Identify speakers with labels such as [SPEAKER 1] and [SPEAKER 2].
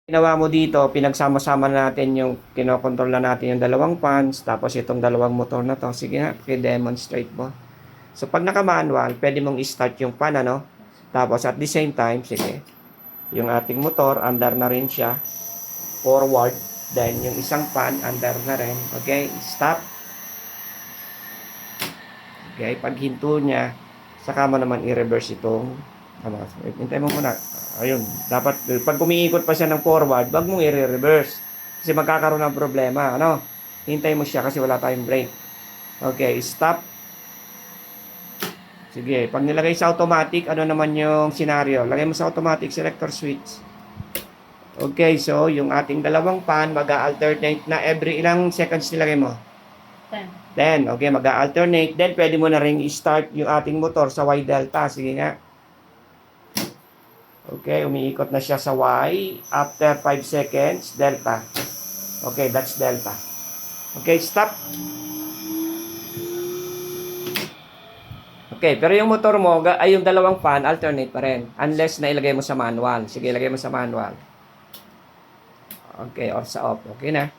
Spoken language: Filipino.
[SPEAKER 1] Ginawa mo dito, pinagsama-sama natin yung kinokontrol na natin yung dalawang fans, tapos itong dalawang motor na to. Sige nga, i-demonstrate mo. So, pag naka-manual, pwede mong i-start yung fan, ano? Tapos, at the same time, sige, yung ating motor, under na rin siya. Forward. Then, yung isang fan, under na rin. Okay, stop. Okay, pag hinto niya, saka mo naman i-reverse itong, hintay mo muna. Ayun, dapat, pag umiikot pa siya ng forward, wag mong i-reverse. Kasi magkakaroon ng problema, ano? Hintay mo siya kasi wala tayong brake. Okay, stop. Sige, pag nilagay sa automatic, ano naman yung scenario? Lagay mo sa automatic selector switch. Okay, so yung ating dalawang fan, mag-alternate na every ilang seconds nilagay mo? 10. 10. Okay, mag-alternate. Then, pwede mo na rin i-start yung ating motor sa Y delta. Sige nga. Okay, umiikot na siya sa Y. After 5 seconds, delta. Okay, that's delta. Okay, stop. Okay, pero yung motor mo, ay yung dalawang fan, alternate pa rin. Unless na ilagay mo sa manual. Sige, ilagay mo sa manual. Okay, off sa off. Okay na.